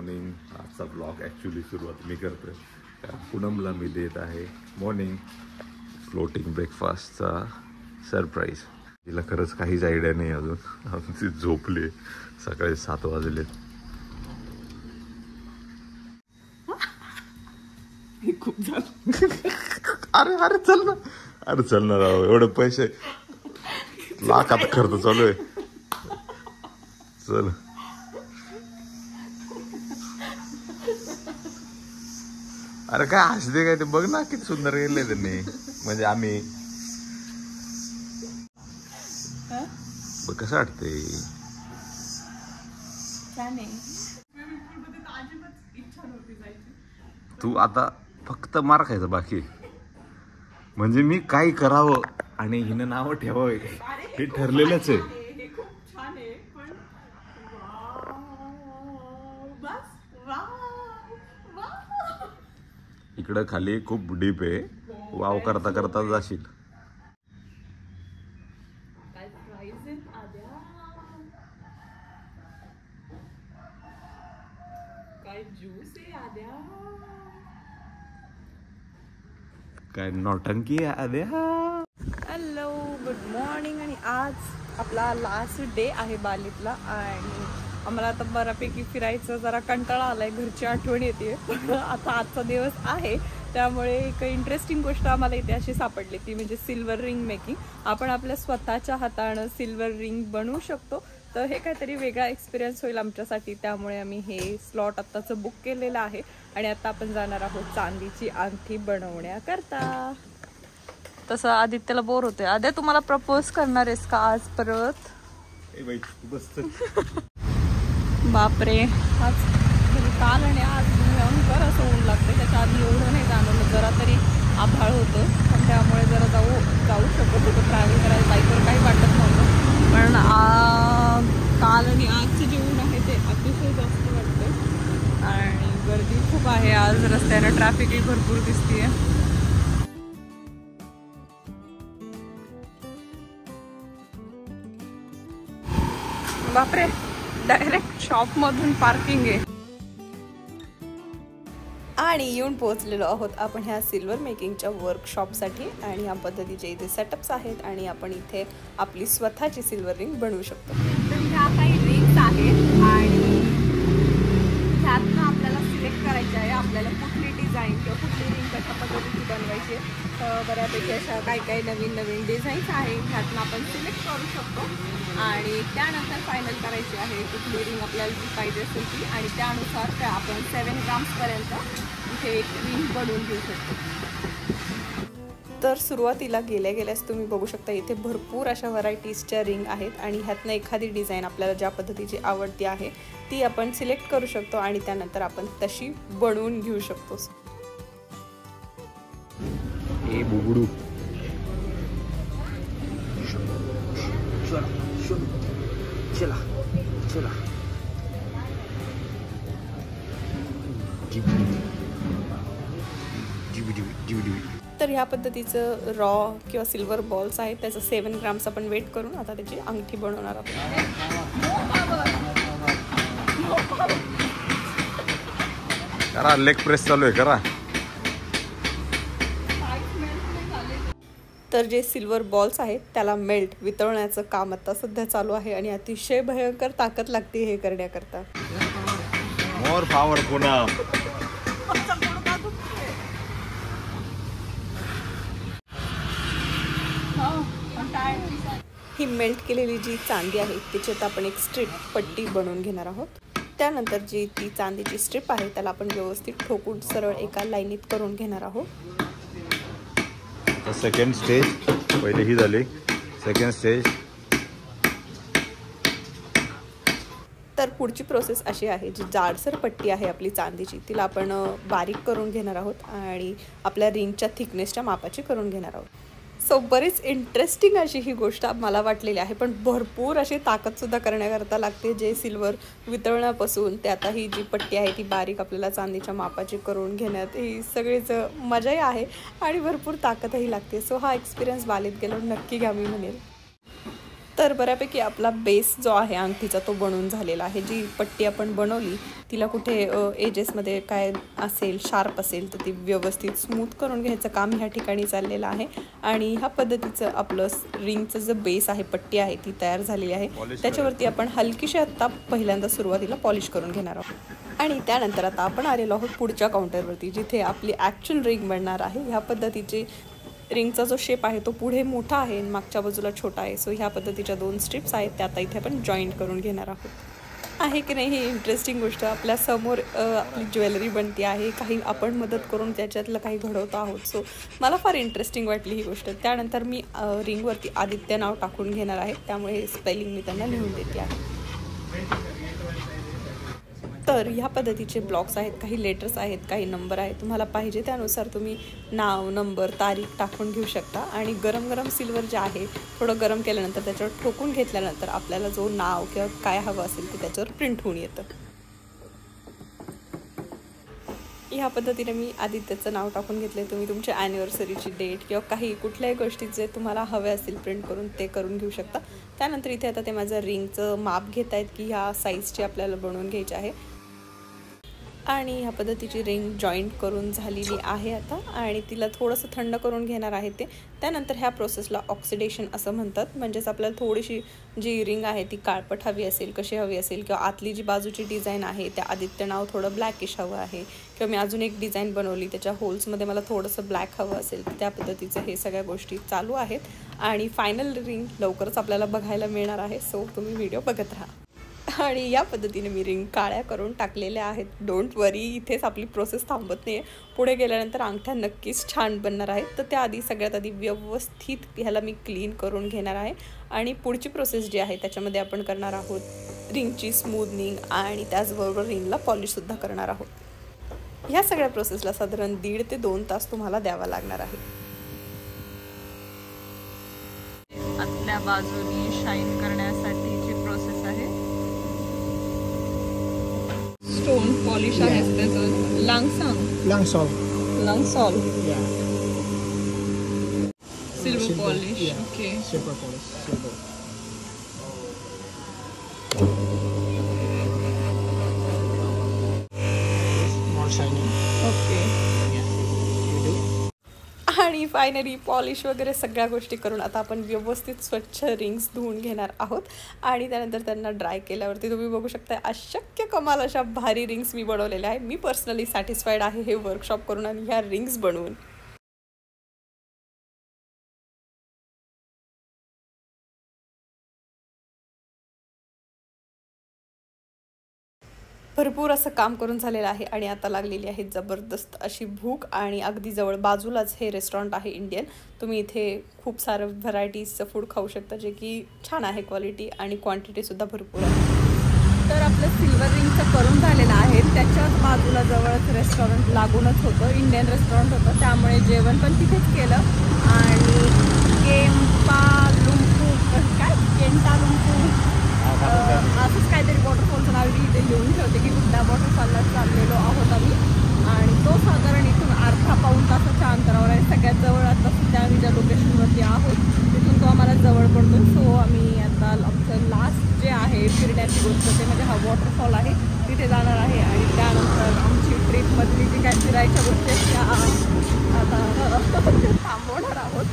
Morning. आजचा blog actually सुरुवात मी करतोय कारण पूनमला मी देत आहे मॉर्निंग फ्लोटिंग ब्रेकफास्टचा सरप्राईज. तिला खरंच काहीच आयडिया नाही अजून ती झोपली. सकाळी 7 वाजले. खूप झालं. अरे अरे चल ना, अरे चल ना राव, एवढे पैसे लाखात खर्च चालू आहे. चल अरे काय हसते काय ते बघ ना, किती सुंदर गेले त्यांनी. म्हणजे आम्ही बघ कसं वाटते. तू आता फक्त मार खायचं बाकी. म्हणजे मी काय करावं आणि हिनं नावं ठेवावं हे ठरलेलंच आहे. इकडं खाली खूप डीप आहे. वाव करता करता जाशील. काय नौटंकी आहे आद्या. Hello, good morning. आणि आज आपला लास्ट डे आहे बालीतला आणि आम्हाला आता बऱ्यापैकी फिरायचं जरा कंटाळा आलाय. घरची आठवण येते. आता आजचा दिवस आहे त्यामुळे एक इंटरेस्टिंग गोष्ट आम्हाला इथे अशी सापडली ती म्हणजे सिल्वर रिंग मेकिंग. आपण आपल्या स्वतःच्या हातानं सिल्वर रिंग बनवू शकतो. तर हे काहीतरी वेगळा एक्सपिरियन्स होईल आमच्यासाठी. त्यामुळे आम्ही हे स्लॉट आत्ताचं बुक केलेलं आहे आणि आता आपण जाणार आहोत चांदीची अंगठी बनवण्याकरता. तसं आदित्यला बोर होते. आद्या तुम्हाला प्रपोज करणार आहेस का आज परत? बापरे, आज काल आणि आज भयंकर असं ऊन लागतं. त्याच्या आधी एवढं नाही जाणवलं. जरा तरी आभाळ होतं पण त्यामुळे जरा जाऊ शकत होतं ट्रॅव्हल करायला. बाईकवर काही वाटत नव्हतं. पण काल आणि आजचं जे ऊन आहे ते अतिशय जास्त वाटतं आणि गर्दी खूप आहे आज. रस्त्यानं ट्रॅफिकही भरपूर दिसतीये. बापरे, डायरेक्ट शॉप मधून पार्किंग आहे. आणि येऊन पोहोचलेलो आहोत आपण ह्या सिल्वर मेकिंगच्या वर्कशॉपसाठी. आणि या पद्धतीचे इथे सेटअप्स आहेत आणि आपण इथे आपली स्वतःची सिल्वर रिंग बनवू शकतो. तर ह्या काही रिंग्स आहेत आणि ह्यातनं आपल्याला सिलेक्ट करायचं आहे आपल्याला कुठली डिझाईन किंवा कुठली रिंग कशा पद्धतीची बनवायची. बऱ्यापैकी अशा काही नवीन डिझाईन्स आहे. ह्यातनं आपण सिलेक्ट करू शकतो आणि त्यानंतर फायनल करायची आहे कुठली रिंग आपल्याला जी पाहिजे असेल ती. आणि त्यानुसार आपण 7 ग्राम्सपर्यंत इथे एक रिंग बनवून घेऊ शकतो. तर सुरुवातीला गेल्यास तुम्ही बघू शकता इथे भरपूर अशा व्हरायटीजच्या रिंग आहेत आणि ह्यातनं एखादी डिझाईन आपल्याला ज्या पद्धतीची आवडती आहे ती आपण सिलेक्ट करू शकतो आणि त्यानंतर आपण तशी बनवून घेऊ शकतो. बुगडू चला चला. तर ह्या पद्धतीचं रॉ किंवा सिल्वर बॉल्स आहेत. त्याचं 7 ग्राम्स आपण वेट करून आता त्याची अंगठी बनवणार आहोत. करा, लेग प्रेस चालू आहे करा. तर जे सिल्वर बॉल्स आहेत त्याला वितळण्याचं काम आता सध्या चालू आहे आणि अतिशय भयंकर ताकद लागते हे करण्याकरता. More power Poonam. ही मेल्ट केलेली जी चांदी आहे त्याच्यात आपण एक स्ट्रिप पट्टी बनवून घेणार आहोत. त्यानंतर जी ती चांदीची स्ट्रिप आहे त्याला आपण व्यवस्थित ठोकून सरळ एका लाईनीत करून घेणार आहोत. सेकंड स्टेज पहिले ही झाली. Second stage. तर पुढची प्रोसेस अशी आहे जी जाडसर पट्टी आहे आपली चांदीची तिला आपण बारीक करून घेणार आहोत आणि आपल्या रिंगच्या थिकनेसच्या मापाची करून घेणार आहोत. सो बरीच इंटरेस्टिंग अशी ही गोष्ट मला वाटलेली आहे. पण भरपूर अशी ताकदसुद्धा करण्याकरता लागते. जे सिल्वर वितळण्यापासून ते आता ही जी पट्टी आहे ती बारीक आपल्याला चांदीच्या मापाची करून घेण्यात ही सगळीच मजाही आहे आणि भरपूर ताकदही लागते. सो हा एक्सपिरियन्स बालीत गेलो नक्की घ्या मी म्हणेल. तर बऱ्यापैकी आपला बेस जो आहे अंगठीचा तो बनवून झालेला आहे. जी पट्टी आपण बनवली तिला कुठे एजेसमध्ये काय असेल, शार्प असेल तर ती व्यवस्थित स्मूथ करून घ्यायचं काम ह्या ठिकाणी चाललेलं आहे. आणि ह्या पद्धतीचं आपलं रिंगचं जो बेस आहे, पट्टी आहे ती तयार झालेली आहे. त्याच्यावरती आपण हलकीशी आत्ता पहिल्यांदा सुरुवातीला पॉलिश करून घेणार आहोत. आणि त्यानंतर आता आपण आलेलो आहोत पुढच्या काउंटरवरती, जिथे आपली ॲक्च्युअल रिंग बनणार आहे. ह्या पद्धतीची रिंगचा जो शेप आहे तो पुढे मोठा आहे आणि मागच्या बाजूला छोटा आहे. सो ह्या पद्धतीच्या 2 स्ट्रिप्स आहेत त्या आता इथे आपण जॉईंट करून घेणार आहोत. आहे की नाही ही इंटरेस्टिंग गोष्ट. आपल्या समोर आपली ज्वेलरी बनती आहे, काही आपण मदत करून त्याच्यातलं काही घडवतो आहोत. सो मला फार इंटरेस्टिंग वाटली ही गोष्ट. त्यानंतर मी रिंगवरती आदित्य नाव टाकून घेणार आहे, त्यामुळे स्पेलिंग मी त्यांना लिहून देते आहे. तर ह्या पद्धतीचे ब्लॉक्स आहेत, काही लेटर्स आहेत, काही नंबर आहेत. तुम्हाला पाहिजे त्यानुसार तुम्ही नाव, नंबर, तारीख टाकून घेऊ शकता. आणि गरम सिल्वर जे आहे थोडं गरम केल्यानंतर त्याच्यावर ठोकून घेतल्यानंतर आपल्याला जो नाव किंवा काय हवं असेल ते त्याच्यावर प्रिंट होऊन येतं. ह्या पद्धतीने मी आदित्यचं नाव टाकून घेतले. तुम्ही तुमच्या ॲनिव्हर्सरीची डेट किंवा काही कुठल्याही गोष्टी जे तुम्हाला हवे असतील प्रिंट करून ते करून घेऊ शकता. त्यानंतर इथे आता ते माझं रिंगचं माप घेत आहेत की ह्या साईजची आपल्याला बनवून घ्यायची आहे. आणि ह्या पद्धतीची रिंग जॉईंट करून झालेली आहे आता. आणि तिला थोडंसं थंड करून घेणार आहे ते. त्यानंतर ह्या प्रोसेसला ऑक्सिडेशन असं म्हणतात. म्हणजेच आपल्याला थोडीशी जी रिंग आहे ती काळपट हवी असेल, कशी हवी असेल, किंवा आतली जी बाजूची डिझाईन आहे त्या आदित्य नाव थोडं ब्लॅकिश हवं आहे, किंवा मी अजून एक डिझाईन बनवली त्याच्या होल्समध्ये मला थोडंसं ब्लॅक हवं असेल, त्या पद्धतीचं हे सगळ्या गोष्टी चालू आहेत. आणि फायनल रिंग लवकरच आपल्याला बघायला मिळणार आहे. सो तुम्ही व्हिडिओ बघत राहा. आणि या पद्धतीने मी रिंग काळ्या करून टाकलेल्या आहेत. डोंट वरी, इथेच आपली प्रोसेस थांबत नाही आहे. पुढे गेल्यानंतर अंगठ्या नक्कीच छान बनणार आहेत. तर त्याआधी सगळ्यात आधी व्यवस्थित ह्याला मी क्लीन करून घेणार आहे. आणि पुढची प्रोसेस जी आहे त्याच्यामध्ये आपण करणार आहोत रिंगची स्मूदनिंग आणि त्याचबरोबर रिंगला पॉलिशसुद्धा करणार आहोत. ह्या सगळ्या प्रोसेसला साधारण 1.5 ते 2 तास तुम्हाला द्यावा लागणार आहे. आतल्या बाजूनी शाईन करण्यासाठीची प्रोसेस आहे. स्टोन पॉलिश आहे त्याचं. लांगसॉल silver polish. Okay, silver polish, silver. More shiny. Okay. Yeah. You do. आणि फायनली पॉलिश वगैरे सगळ्या गोष्टी करून आता आपण व्यवस्थित स्वच्छ रिंग्स धुवून घेणार आहोत. आणि त्यानंतर त्यांना ड्राय केल्यावरती तुम्ही बघू शकता अशक्य कमाल अशा भारी रिंग्स मी बनवलेल्या आहे. मी पर्सनली सॅटिस्फाईड आहे हे वर्कशॉप करून आणि ह्या रिंग्स बनवून. भरपूर असं काम करून झालेलं आहे आणि आता लागलेली आहे जबरदस्त अशी भूक. आणि अगदी जवळ बाजूलाच हे रेस्टॉरंट आहे इंडियन. तुम्ही इथे खूप सारं व्हरायटीजचं फूड खाऊ शकता, जे की छान आहे क्वालिटी आणि क्वांटिटीसुद्धा भरपूर आहे. तर आपलं सिल्वर रिंगचं करून झालेलं आहे. त्याच्याच बाजूला जवळच रेस्टॉरंट लागूनच होतं, इंडियन रेस्टॉरंट होतं, त्यामुळे जेवण पण तिथेच केलं. आणि असंच काहीतरी वॉटरफॉलचं नाव इथे लिहून ठेवते की कुठल्या वॉटरफॉलला चाललेलो आहोत आम्ही. आणि तो साधारण इथून अर्धा पाऊण तासाच्या अंतरावर आहे. सगळ्यात जवळ आता सध्या आम्ही ज्या लोकेशनवरती आहोत तिथून तो आम्हाला जवळ पडतो. सो आम्ही आता आमचं लास्ट जे आहे फिरण्याची गोष्ट ते म्हणजे हा वॉटरफॉल आहे, तिथे जाणार आहे. आणि त्यानंतर आमची ट्रिपमधली जी काय फिरायच्या गोष्टी आहेत त्या आता थांबवणार आहोत.